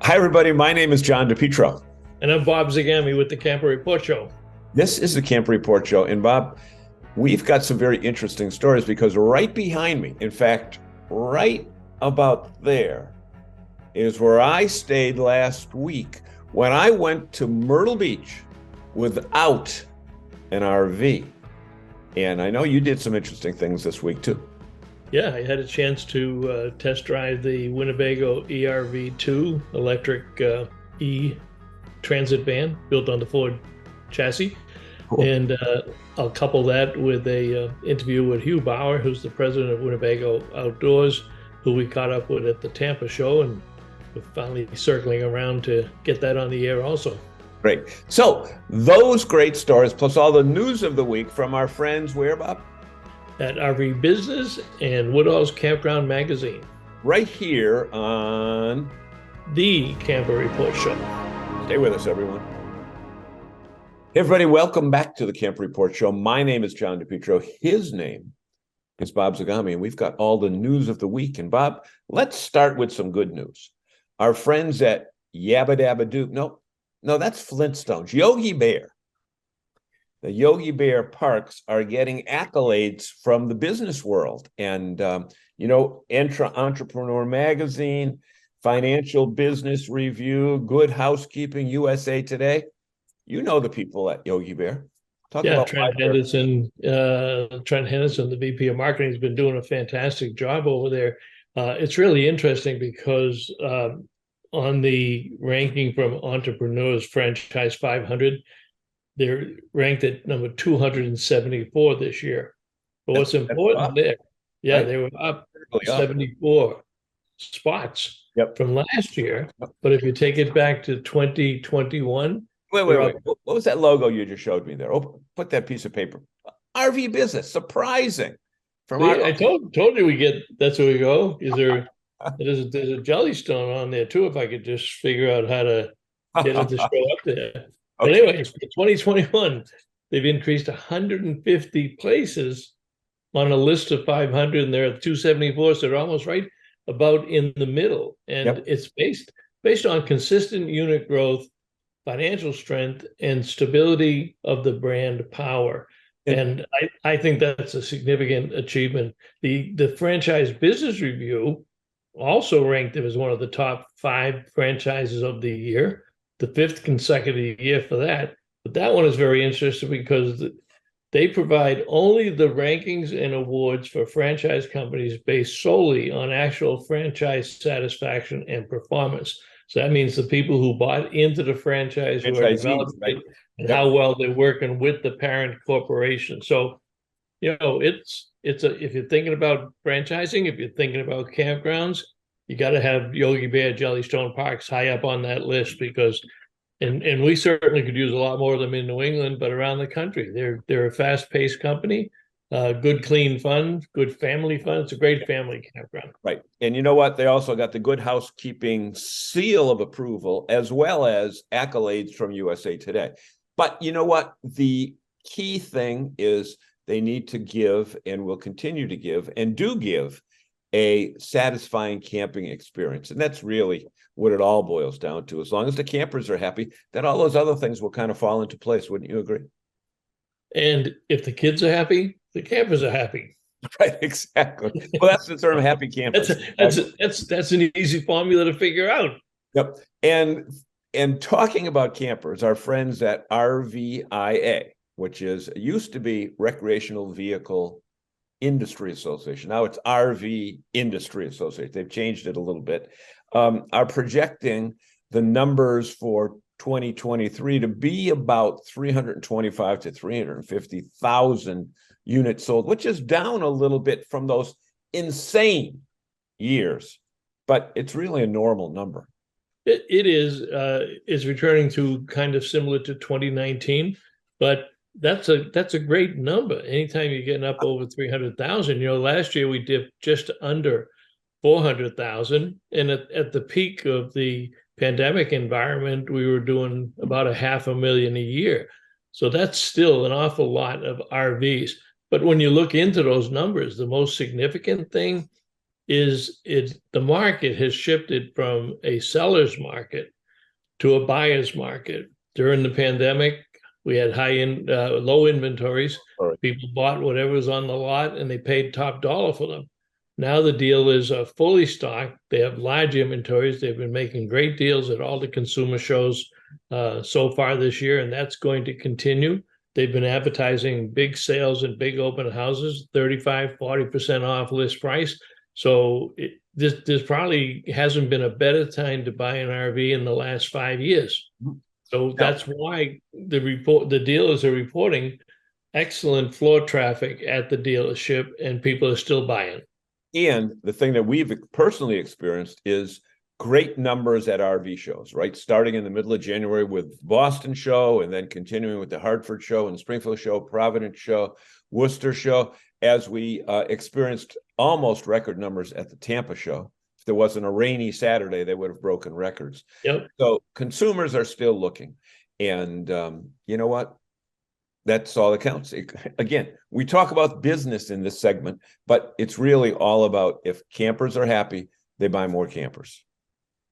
Hi, everybody. My name is John DePietro. And I'm Bob Zagami with the Camper Report Show. This is the Camp Report Show. And Bob, we've got some very interesting stories because right behind me, in fact, right about there, is where I stayed last week when I went to Myrtle Beach without an RV. And I know you did some interesting things this week, too. Yeah, I had a chance to test drive the Winnebago eRV2 electric e-transit van built on the Ford chassis. Cool. And I'll couple that with a interview with Hugh Bauer, who's the president of Winnebago Outdoors, who we caught up with at the Tampa show. And we're finally circling around to get that on the air also. Great. So those great stories, plus all the news of the week from our friends, where, Bob? At RV Business and Woodall's Campground Magazine. Right here on The Camper Report Show. Stay with us, everyone. Hey, everybody, welcome back to the Camp Report Show. My name is John DePietro. His name is Bob Zagami, and we've got all the news of the week. And Bob, let's start with some good news. Our friends at Yabba Dabba Doo, no, that's Flintstones, Yogi Bear. The Yogi Bear parks are getting accolades from the business world. And, Entrepreneur Magazine, Financial Business Review, Good Housekeeping, USA Today. You know the people at Yogi Bear. Talk about Trent Henderson. Trent Henderson, the VP of Marketing, has been doing a fantastic job over there. It's really interesting because on the ranking from Entrepreneurs Franchise 500, they're ranked at number 274 this year. But what's important there, right? They were up 74 spots from last year. But if you take it back to 2021, Wait. What was that logo you just showed me there? Oh, put that piece of paper. RV Business, surprising. I told you that's where we go. There's a Jellystone on there too, if I could just figure out how to get it to show up there. But anyway, for 2021, they've increased 150 places on a list of 500, and they're at 274, so they're almost right about in the middle. And it's based on consistent unit growth, financial strength, and stability of the brand power. And I think that's a significant achievement. The Franchise Business Review also ranked it as one of the top 5 franchises of the year, the 5th consecutive year for that. But that one is very interesting because they provide only the rankings and awards for franchise companies based solely on actual franchise satisfaction and performance. So that means the people who bought into the franchise, who are developing it, and how well they're working with the parent corporation. So, if you're thinking about franchising, if you're thinking about campgrounds, you got to have Yogi Bear, Jellystone Parks high up on that list because, and we certainly could use a lot more of them in New England, but around the country, they're a fast-paced company, good clean fun, good family fun. It's a great family campground. Right, and you know what? They also got the Good Housekeeping seal of approval as well as accolades from USA Today. But you know what? The key thing is they need to give and will continue to give and do give a satisfying camping experience. And that's really what it all boils down to. As long as the campers are happy, then all those other things will kind of fall into place. Wouldn't you agree? And if the kids are happy, the campers are happy. Right, exactly. Well, that's the term happy campers. That's an easy formula to figure out. Yep. And talking about campers, our friends at RVIA, which used to be Recreational Vehicle Industry Association. Now it's RV Industry Association. They've changed it a little bit. Are projecting the numbers for 2023 to be about 325 to 350,000 units sold, which is down a little bit from those insane years, but it's really a normal number. It is returning to kind of similar to 2019, but that's a great number. Anytime you're getting up over 300,000, last year we dipped just under 400,000, and at the peak of the pandemic environment, we were doing about 500,000 a year. So that's still an awful lot of RVs. But when you look into those numbers, the most significant thing is the market has shifted from a seller's market to a buyer's market. During the pandemic, we had low inventories. Right. People bought whatever was on the lot and they paid top dollar for them. Now the dealers are fully stocked. They have large inventories. They've been making great deals at all the consumer shows so far this year, and that's going to continue. They've been advertising big sales and big open houses, 35, 40% off list price. So this probably hasn't been a better time to buy an RV in the last 5 years. So that's why the dealers are reporting excellent floor traffic at the dealership, and people are still buying. And the thing that we've personally experienced is great numbers at RV shows, right? Starting in the middle of January with Boston show, and then continuing with the Hartford show and Springfield show, Providence show, Worcester show, as we experienced almost record numbers at the Tampa show. If there wasn't a rainy Saturday, they would have broken records. Yep. So consumers are still looking. And you know what? That's all that counts. Again, we talk about business in this segment, but it's really all about if campers are happy, they buy more campers.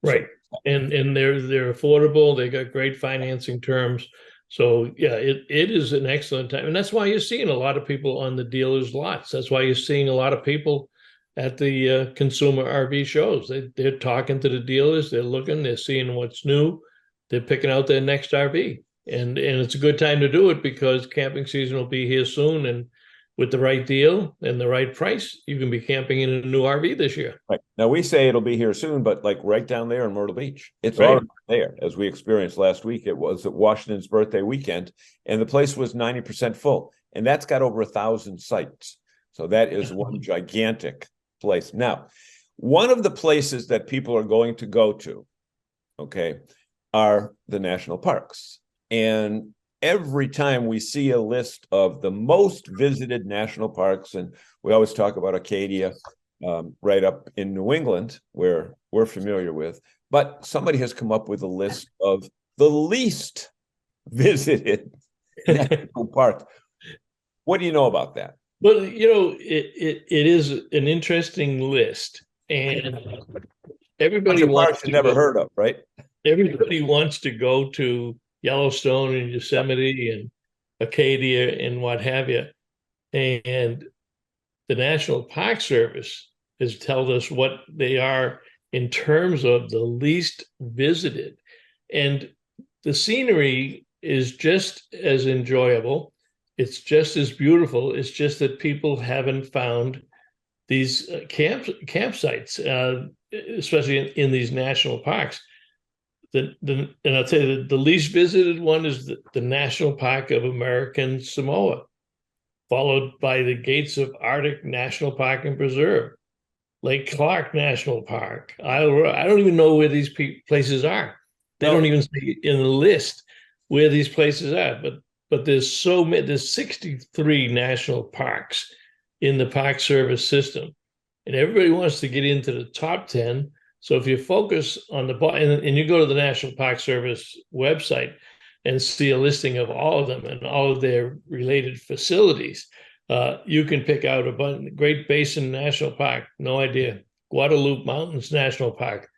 Right. So, and they're affordable. They got great financing terms. So yeah, it is an excellent time. And that's why you're seeing a lot of people on the dealers' lots. That's why you're seeing a lot of people at the consumer RV shows. They're talking to the dealers, they're looking, they're seeing what's new, they're picking out their next RV. And it's a good time to do it because camping season will be here soon, and with the right deal and the right price, you can be camping in a new RV this year. Right. Now we say it'll be here soon, but like right down there in Myrtle Beach, it's already there. As we experienced last week, it was at Washington's birthday weekend, and the place was 90% full, and that's got over 1,000 sites. So that is one gigantic place. Now, one of the places that people are going to go to, okay, are the national parks. And every time we see a list of the most visited national parks, and we always talk about Acadia right up in New England, where we're familiar with, but somebody has come up with a list of the least visited national parks. What do you know about that? Well, it is an interesting list, and everybody wants to never heard of, right? Everybody wants to go to Yellowstone and Yosemite and Acadia and what have you. And the National Park Service has told us what they are in terms of the least visited. And the scenery is just as enjoyable. It's just as beautiful. It's just that people haven't found these campsites, especially in these national parks. And I'll tell you, the least visited one is the National Park of American Samoa, followed by the Gates of Arctic National Park and Preserve, Lake Clark National Park. I don't even know where these places are. They don't even say in the list where these places are. But there's so many. There's 63 national parks in the Park Service system, and everybody wants to get into the top 10. So if you focus on and you go to the National Park Service website and see a listing of all of them and all of their related facilities, you can pick out a bunch. Great Basin National Park, no idea. Guadalupe Mountains National Park.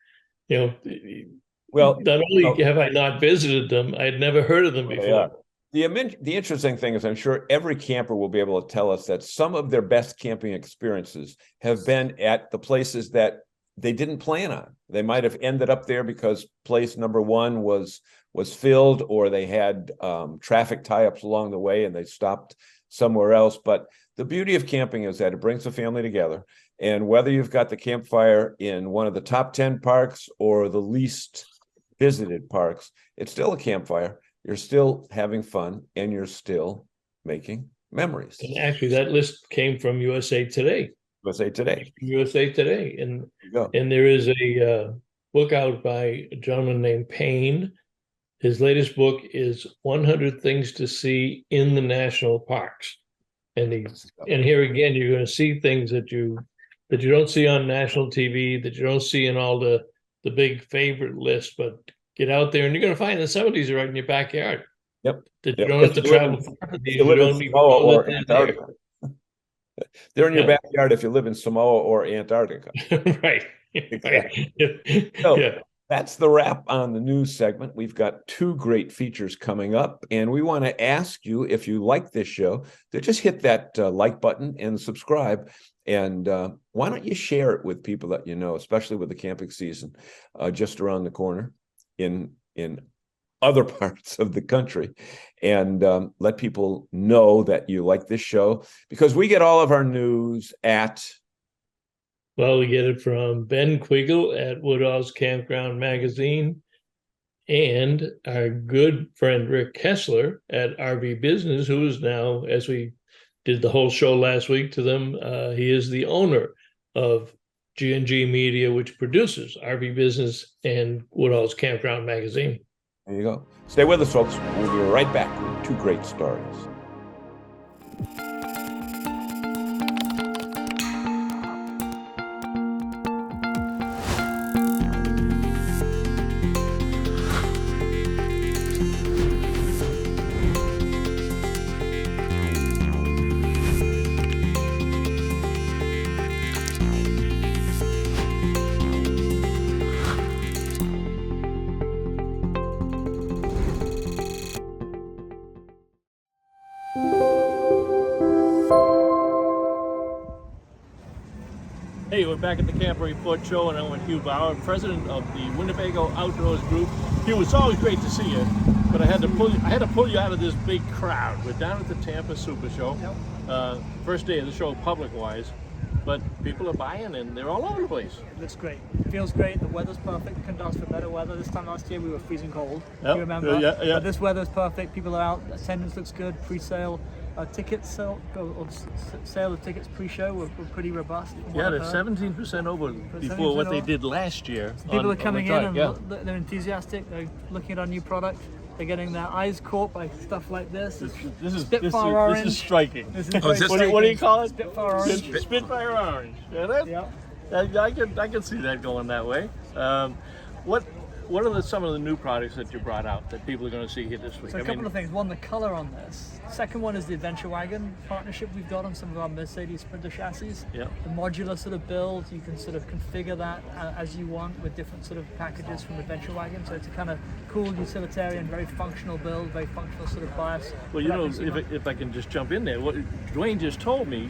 Well, not only have I not visited them, I'd never heard of them before. The interesting thing is I'm sure every camper will be able to tell us that some of their best camping experiences have been at the places that they didn't plan on. They might have ended up there because place number one was filled, or they had traffic tie-ups along the way and they stopped somewhere else. But the beauty of camping is that it brings the family together. And whether you've got the campfire in one of the top 10 parks or the least visited parks, it's still a campfire. You're still having fun and you're still making memories. And actually, that list came from USA Today. USA Today. USA Today. And there is a book out by a gentleman named Payne. His latest book is 100 Things to See in the National Parks. And here again, you're going to see things that you don't see on national TV, that you don't see in all the big favorite lists, but get out there and you're going to find that some of these are right in your backyard. Yep. That you don't have to travel far. You don't need or Antarctica. They're in your Yeah. backyard if you live in Samoa or Antarctica. Right. Exactly. Right. So Yeah. that's the wrap on the news segment. We've got 2 great features coming up, and we want to ask you, if you like this show, to just hit that like button and subscribe. And why don't you share it with people that you know, especially with the camping season just around the corner in other parts of the country, and let people know that you like this show, because we get all of our news at. Well, we get it from Ben Quiggle at Woodall's Campground Magazine, and our good friend Rick Kessler at RV Business, who is now, as we did the whole show last week to them, he is the owner of G&G Media, which produces RV Business and Woodall's Campground Magazine. There you go. Stay with us, folks. We'll be right back with 2 great stories. Hey, we're back at the Camper Report Show, and I'm with Hugh Bauer, president of the Winnebago Outdoors Group. Hugh, it's always great to see you, but I had to pull you out of this big crowd. We're down at the Tampa Super Show, first day of the show public-wise, but people are buying and they're all over the place. It looks great. It feels great. The weather's perfect. Couldn't ask for better weather. This time last year we were freezing cold. Yep. You remember? Yeah. But this weather's perfect. People are out. Attendance looks good. Pre-sale. Tickets sale of tickets pre-show were pretty robust. Yeah, they're 17% over before what they did last year. People are coming in and yeah. they're enthusiastic. They're looking at our new product. They're getting their eyes caught by stuff like this. This is striking. This is What do you call it? Spitfire orange. Spitfire orange. Yeah, I can see that going that way. What are some of the new products that you brought out that people are going to see here this week? So a couple of things. One, the color on this. Second one is the Adventure Wagon partnership we've got on some of our Mercedes Sprinter chassis. Yeah. The modular sort of build, you can sort of configure that as you want with different sort of packages from Adventure Wagon. So it's a kind of cool, utilitarian, very functional build, very functional sort of bias. Well, you know, if I can just jump in there, what Dwayne just told me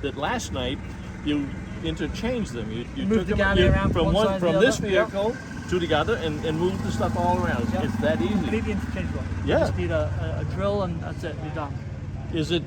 that last night you interchanged them. You moved took the them galley around from this vehicle to the other and moved the stuff all around. Yep. It's that easy. Completely interchangeable. Yeah. You just need a drill and that's it, you're done. Is it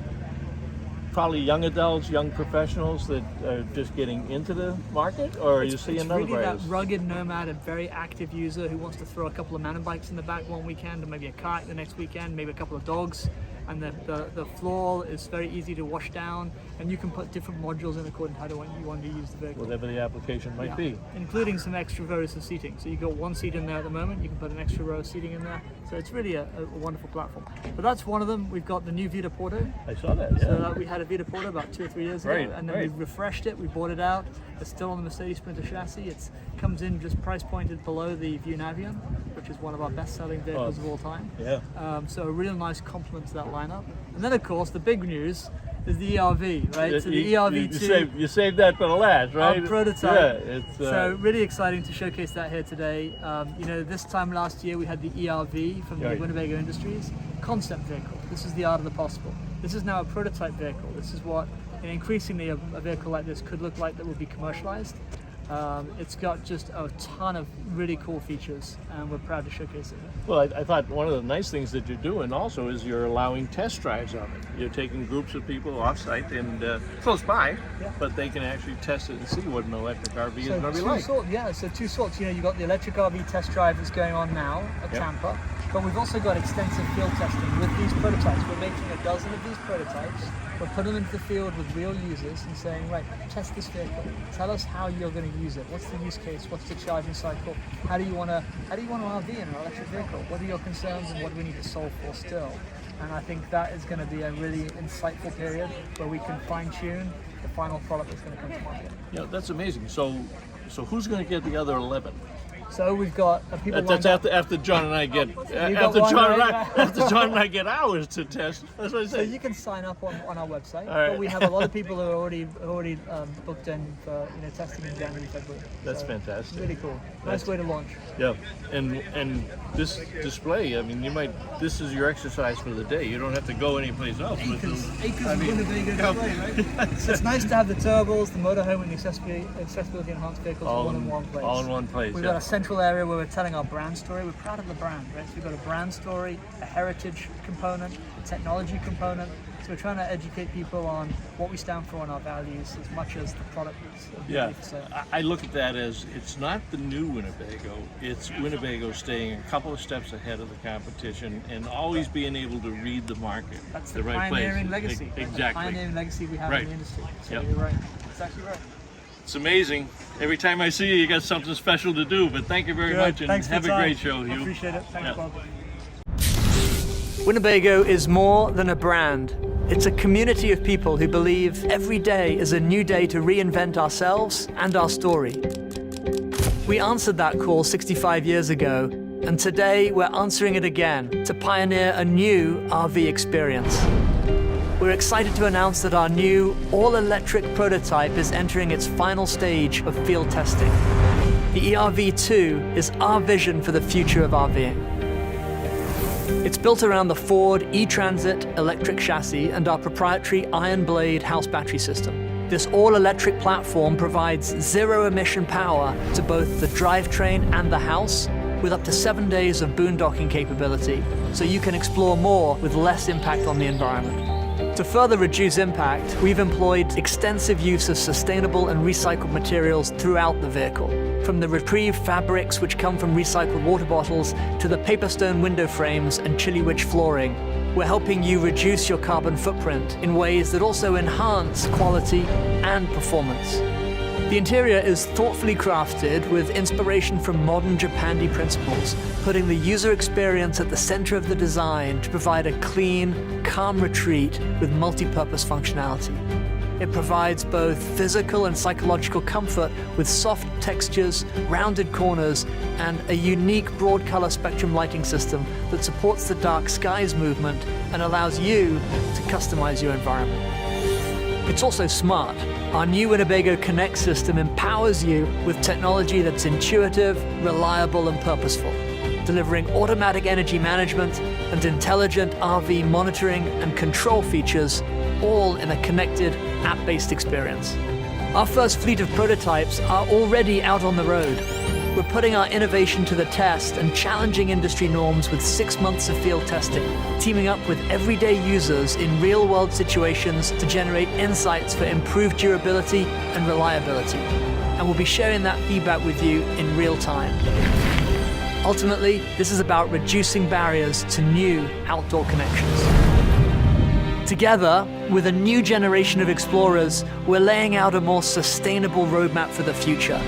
probably young adults, young professionals that are just getting into the market, or are you seeing other really players? that rugged nomad, a very active user who wants to throw a couple of mountain bikes in the back one weekend, or maybe a kayak the next weekend, maybe a couple of dogs. And the floor is very easy to wash down, and you can put different modules in according to how you want to use the vehicle. Whatever the application might be. Including some extra rows of seating. So you've got one seat in there at the moment, you can put an extra row of seating in there. So it's really a wonderful platform. But that's one of them. We've got the new Vita Porto. I saw that, yeah. So we had a Vita Porto about 2 or 3 years ago, and then we refreshed it, we bought it out. It's still on the Mercedes Sprinter chassis. It comes in just price pointed below the View Navion, which is one of our best-selling vehicles of all time. Yeah. So a real nice complement to that lineup. And then, of course, the big news is the eRV, right? So the eRV2. You saved that for the last, right? Our prototype. Yeah, it's so really exciting to showcase that here today. You know, this time last year we had the eRV from the Winnebago Industries concept vehicle. This is the art of the possible. This is now a prototype vehicle. This is what increasingly a vehicle like this could look like that will be commercialized. It's got just a ton of really cool features, and we're proud to showcase it. Well, I thought one of the nice things that you're doing also is you're allowing test drives of it. You're taking groups of people off-site and close by, but they can actually test it and see what an electric RV is going to be like. So two sorts. You know, you've got the electric RV test drive that's going on now at Tampa, but we've also got extensive field testing with these prototypes. We're making a dozen of these prototypes. We're putting them into the field with real users and saying, right, test this vehicle. Tell us how you're going to use it. What's the use case? What's the charging cycle? How do you want to RV in an electric vehicle? What are your concerns and what do we need to solve for still? And I think that is going to be a really insightful period where we can fine-tune the final product that's going to come to market. Yeah, that's amazing. So who's going to get the other 11? So we've got people That's lined up. after John and I get got one, right? after John and I get hours to test. That's what I So say. you can sign up on our website, right. but we have a lot of people who are already booked in for testing in January, February. That's So fantastic. Really cool. Nice way to launch. Yeah, and this display, I mean, this is your exercise for the day. You don't have to go anyplace else. Acres of Winnebago display, right? So it's nice to have the turbos, the motorhome, and the accessibility enhanced vehicles all in one place. All in one place. We've got a central area where we're telling our brand story. We're proud of the brand, right? So we've got a brand story, a heritage component, a technology component. So we're trying to educate people on what we stand for and our values as much as the product is. Yeah, I look at that as it's not the new Winnebago. It's Winnebago staying a couple of steps ahead of the competition and always being able to read the market. That's the the right pioneering place. legacy. Exactly. The pioneering legacy we have Right. in the industry. So Yep. you're right. That's actually right. It's amazing. Every time I see you, you got something special to do. But thank you very much, and Thanks for have the a time. great show, I Hugh. appreciate it. Thanks, Yeah. Bob. Winnebago is more than a brand. It's a community of people who believe every day is a new day to reinvent ourselves and our story. We answered that call 65 years ago, and today we're answering it again to pioneer a new RV experience. We're excited to announce that our new all-electric prototype is entering its final stage of field testing. The eRV2 is our vision for the future of RVing. It's built around the Ford e-Transit electric chassis and our proprietary Iron Blade house battery system. This all-electric platform provides zero-emission power to both the drivetrain and the house, with up to 7 days of boondocking capability, so you can explore more with less impact on the environment. To further reduce impact, we've employed extensive use of sustainable and recycled materials throughout the vehicle. From the Reprieve fabrics, which come from recycled water bottles, to the Paperstone window frames and Chili Witch flooring, we're helping you reduce your carbon footprint in ways that also enhance quality and performance. The interior is thoughtfully crafted with inspiration from modern Japandi principles, putting the user experience at the center of the design to provide a clean, calm retreat with multi-purpose functionality. It provides both physical and psychological comfort with soft textures, rounded corners, and a unique broad color spectrum lighting system that supports the dark skies movement and allows you to customize your environment. It's also smart. Our new Winnebago Connect system empowers you with technology that's intuitive, reliable, and purposeful, delivering automatic energy management and intelligent RV monitoring and control features, all in a connected, app-based experience. Our first fleet of prototypes are already out on the road. We're putting our innovation to the test and challenging industry norms with 6 months of field testing, teaming up with everyday users in real-world situations to generate insights for improved durability and reliability. And we'll be sharing that feedback with you in real time. Ultimately, this is about reducing barriers to new outdoor connections. Together, with a new generation of explorers, we're laying out a more sustainable roadmap for the future.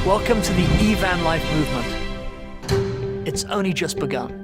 Welcome to the eVan Life movement. It's only just begun.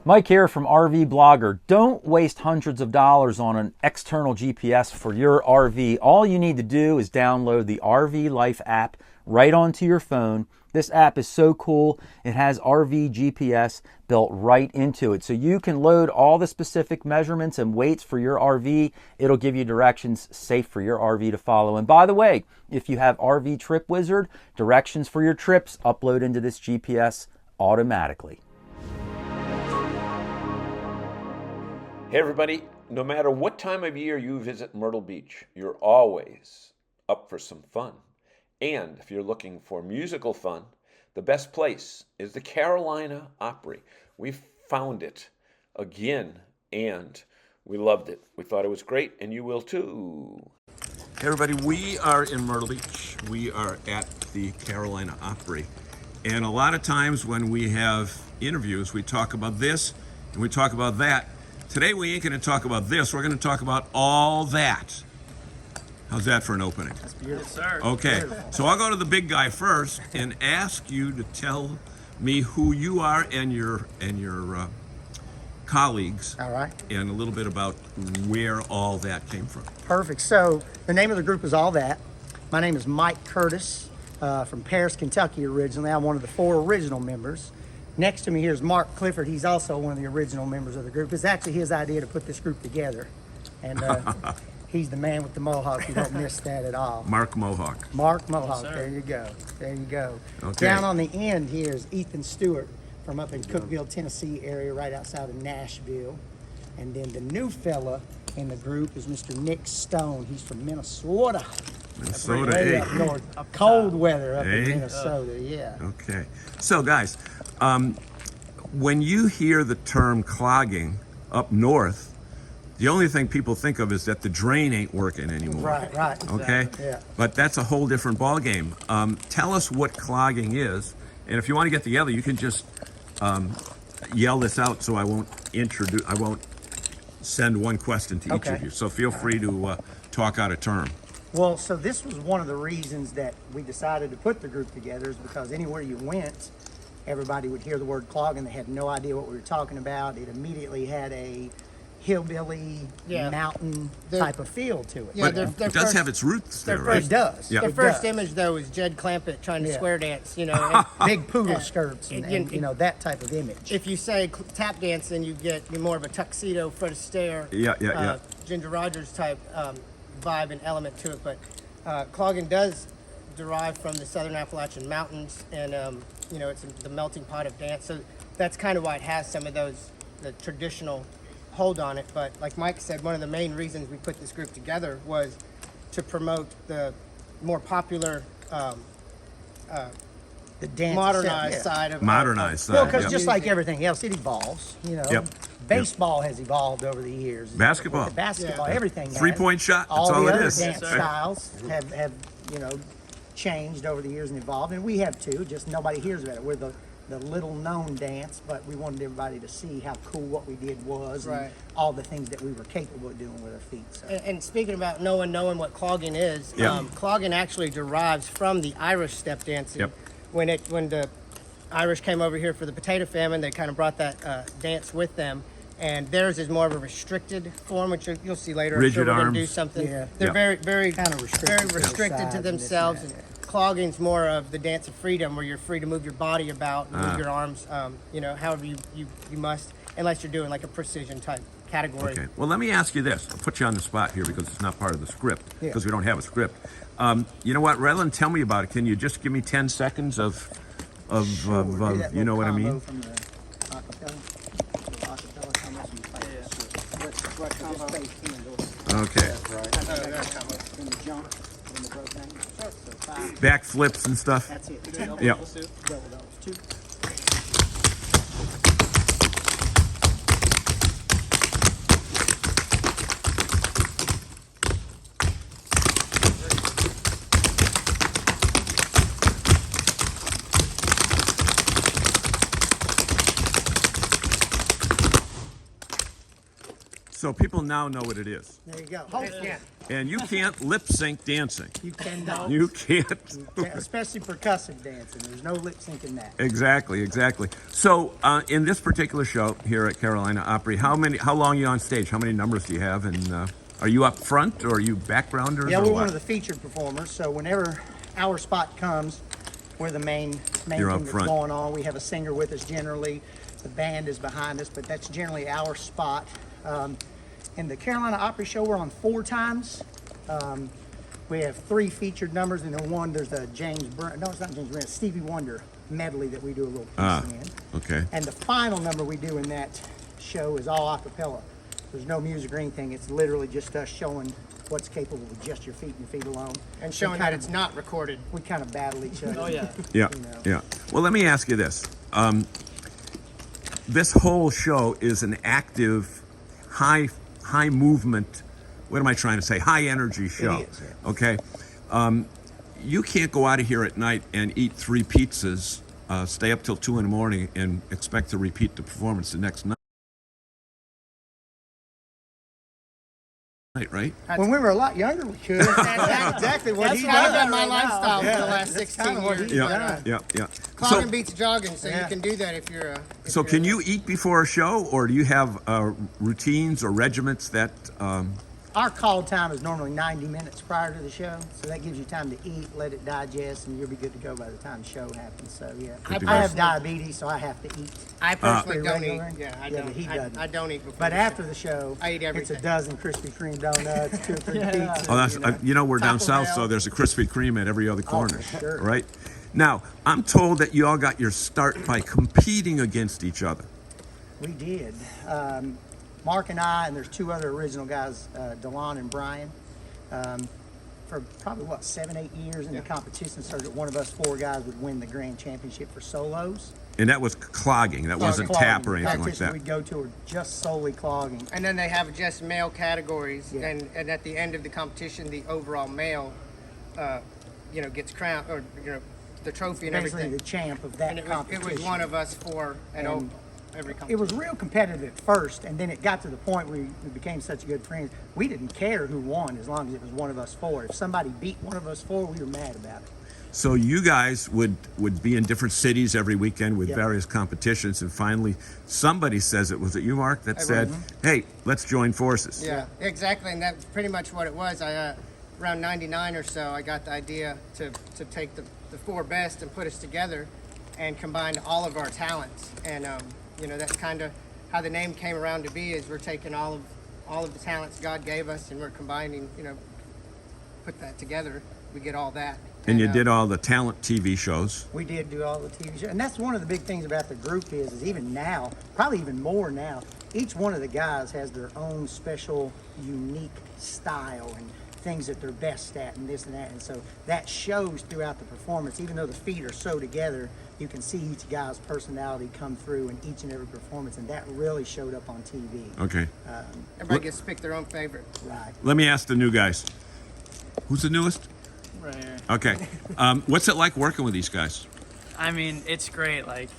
Mike here from RV Blogger. Don't waste hundreds of dollars on an external GPS for your RV. All you need to do is download the RV Life app right onto your phone. This app is so cool. It has RV GPS built right into it. So you can load all the specific measurements and weights for your RV. It'll give you directions safe for your RV to follow. And by the way, if you have RV Trip Wizard, directions for your trips upload into this GPS automatically. Hey everybody, no matter what time of year you visit Myrtle Beach, you're always up for some fun. And if you're looking for musical fun, the best place is the Carolina Opry. We found it again and we loved it. We thought it was great and you will too. Hey everybody, we are in Myrtle Beach. We are at the Carolina Opry. And a lot of times when we have interviews, we talk about this and we talk about that. Today we ain't going to talk about this. We're going to talk about all that. How's that for an opening? Yes, sir. Okay, so I'll go to the big guy first and ask you to tell me who you are and your colleagues, All right. and a little bit about where all that came from. Perfect. So the name of the group is All That. My name is Mike Curtis from Paris, Kentucky originally. I'm one of the 4 original members. Next to me here is Mark Clifford. He's also one of the original members of the group. It's actually his idea to put this group together. And he's the man with the mohawk. You don't miss that at all. Mark Mohawk. Mark Mohawk. Yes, sir. there you go. There you go. Okay. Down on the end here is Ethan Stewart from up in Cookeville, Tennessee area, right outside of Nashville. And then the new fella in the group is Mr. Nick Stone. He's from Minnesota. Minnesota, Way eh? up north. Cold weather up Eh? in Minnesota, yeah. Okay. So, guys, when you hear the term clogging up north, the only thing people think of is that the drain ain't working anymore. Right. Okay? Yeah. But that's a whole different ballgame. Tell us what clogging is, and if you want to get together, you can just yell this out so I won't send one question to each Okay. of you. So feel free to talk out a term. Well, so this was one of the reasons that we decided to put the group together, is because anywhere you went, everybody would hear the word clogging. They had no idea what we were talking about. It immediately had a hillbilly mountain type of feel to it. Yeah, But their it does have its roots there, right? It does. Yeah. Their It first does. image though was Jed Clampett trying to Yeah. square dance, you know. And Big poodle skirts and, and- you know, that type of image. if you say tap dancing, you get more of a tuxedo, Fred Astaire, Yeah. Ginger Rogers type vibe and element to it. But clogging does derive from the Southern Appalachian Mountains, and you know, it's the melting pot of dance. So that's kind of why it has some of the traditional hold on it. But like Mike said, one of the main reasons we put this group together was to promote the more popular The dance modernized itself, yeah. side of Modernized side. Well, because Yep. just like everything else, it evolves. You know, Yep. baseball has evolved over the years. Basketball. The basketball, Yeah. everything. has. 3-point shot, that's all all the it other is. dance Yes, sir. styles have you know changed over the years and evolved, and we have too. Just nobody hears about it. We're the little known dance, but we wanted everybody to see how cool what we did was, and Right. all the things that we were capable of doing with our feet. So. And speaking about knowing what clogging is, Yeah. clogging actually derives from the Irish step dancing. Yep. When the Irish came over here for the potato famine, they kind of brought that dance with them. And theirs is more of a restricted form, which you'll see later. I'm Rigid sure we're gonna arms. do something. Yeah. They're Yeah. very Kinda restricted very to the restricted sides to and this and themselves. that, And clogging's more of the dance of freedom, where you're free to move your body about, move your arms, you know, however you must, unless you're doing like a precision type category. Okay. Well, let me ask you this. I'll put you on the spot here because it's not part of the script, Yeah. because we don't have a script. You know what? Rather than tell me about it, can you just give me 10 seconds of Sure, do that you know what I little mean? combo from the acapella. Little acapella combo from the fight. Let's combo. Okay. In the jump, in the broke thing. So 5. Back flips and stuff. That's it. Yep. Double doubles. 2. So people now know what it is. There you go. Hopefully. And you can't lip sync dancing. You cannot. You can't. Especially percussive dancing. There's no lip sync in that. Exactly. So in this particular show here at Carolina Opry, how long are you on stage? How many numbers do you have? And are you up front or are you backgrounders? Yeah, or we're what? one of the featured performers. So whenever our spot comes, we're the main You're up thing that's front. going on. We have a singer with us generally. The band is behind us, but that's generally our spot. In the Carolina Opry Show, we're on 4 times. We have 3 featured numbers, and then one, there's a James Brown, no, it's not James Brown, it's Stevie Wonder medley that we do a little piece in. Okay. And the final number we do in that show is all a cappella. There's no music or anything. It's literally just us showing what's capable with just your feet and your feet alone. And showing We that kind it's of- not recorded. We kind of battle each other. Oh yeah. Yeah. You know. Yeah. Well, let me ask you this. This whole show is an active, high movement. What am I trying to say? High energy show. is, yeah. Okay. You can't go out of here at night and eat 3 pizzas, stay up till 2 in the morning, and expect to repeat the performance the next night. right? When we were a lot younger, we could. That's exactly what That's he kind of does been my right now. lifestyle for the Yeah, last that's 16 kinda what years. he Yeah, does. yeah. Clogging beats jogging, so Yeah. you can do that if you're a. So can you eat before a show, or do you have routines or regiments that? Our call time is normally 90 minutes prior to the show, so that gives you time to eat, let it digest, and you'll be good to go by the time the show happens. So yeah, I have diabetes, so I have to eat. I personally don't eat. regular. Yeah, I Yeah, don't. but he doesn't. I don't eat before. But the after show. the show, I eat it's a everything. dozen Krispy Kreme donuts, 2 or 3 pizzas. Oh, that's you know we're down Taco south, Bell. so there's a Krispy Kreme at every other corner, for sure. right? Now I'm told that you all got your start by competing against each other. We did. Mark and I, and there's 2 other original guys, DeLon and Brian, for probably, 7, 8 years in the competition, so that one of us 4 guys would win the grand championship for solos. And that was clogging. That wasn't Clogging. tap or anything like Competition that. we'd go to were just solely clogging. And then they have just male categories, Yeah. and at the end of the competition, the overall male, gets crowned, or the trophy and Basically everything. the champ of that And it competition. was one of us 4 at And every competition. It was real competitive at first, and then it got to the point where we became such good friends. We didn't care who won as long as it was one of us 4. If somebody beat one of us 4, we were mad about it. So you guys would be in different cities every weekend with Yep. various competitions, and finally somebody says it was it you, Mark, that I said, was. "Hey, let's join forces." Yeah, exactly, and that's pretty much what it was. I around '99 or so, I got the idea to take the 4 best and put us together, and combine all of our talents. And that's kind of how the name came around to be. Is we're taking all of the talents God gave us, and we're combining. Put that together. We get all that. And you did all the talent TV shows. We did do all the TV shows, and that's one of the big things about the group is even now, probably even more now, each one of the guys has their own special, unique style and things that they're best at and this and that, and so that shows throughout the performance. Even though the feet are so together, you can see each guy's personality come through in each and every performance, and that really showed up on TV. Okay. Everybody gets to pick their own favorite. Right. Let me ask the new guys. Who's the newest? Right here. Okay. What's it like working with these guys? I mean, it's great. Like,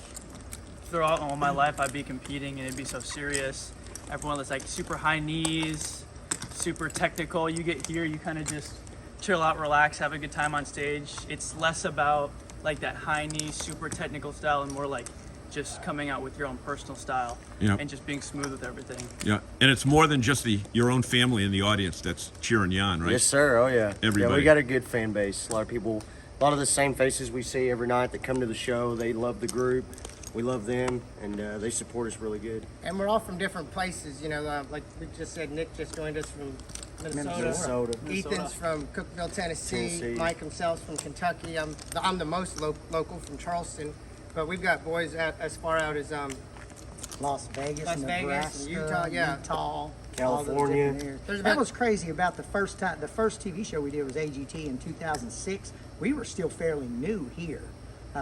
throughout all my life, I'd be competing and it'd be so serious. Everyone was like super high knees, super technical. You get here, you kind of just chill out, relax, have a good time on stage. It's less about like that high knee, super technical style, and more like just coming out with your own personal style Yeah. and just being smooth with everything. Yeah. And it's more than just your own family in the audience that's cheering you on, right? Yes, sir. Oh, yeah. Yeah, Everybody. we got a good fan base. A lot of people, a lot of the same faces we see every night that come to the show. They love the group. We love them, and they support us really good. And we're all from different places. Like we just said, Nick just joined us from Minnesota. Minnesota. Ethan's from Cookeville, Tennessee. Tennessee. Mike himself's from Kentucky. I'm the most local from Charleston, but we've got boys as far out as Las Vegas, Las Vegas, Nebraska, and Utah, yeah. Utah, California. all those different areas. There's That about- was crazy about the first TV show we did was AGT in 2006. We were still fairly new here.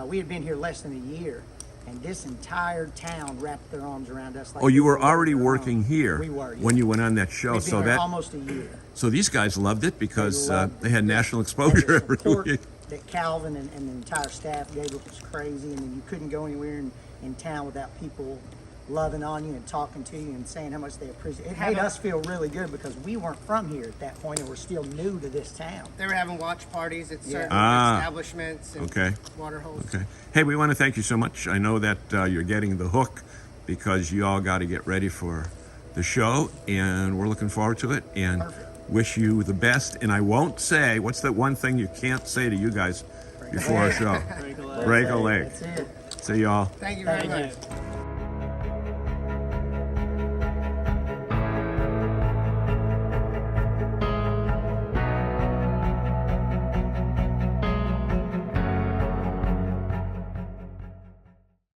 We had been here less than a year, and this entire town wrapped their arms around us. Like Oh, you we were already their working own. here We were, when yeah. you went on that show. We've been So here that almost a year. so these guys loved it because They loved they had it. national And exposure the every support week. that Calvin and the entire staff gave us was crazy. And then you couldn't go anywhere in town without people loving on you and talking to you and saying how much they appreciate it. It made us feel really good because we weren't from here at that point and we're still new to this town. They were having watch parties at certain Ah. establishments and Okay. water holes. Okay. Hey, we want to thank you so much. I know that you're getting the hook because you all got to get ready for the show, and we're looking forward to it. And wish you the best. And I won't say what's that one thing you can't say to you guys before a show. Break a leg. Break a leg. That's it. See y'all. Thank you very Thank you. much.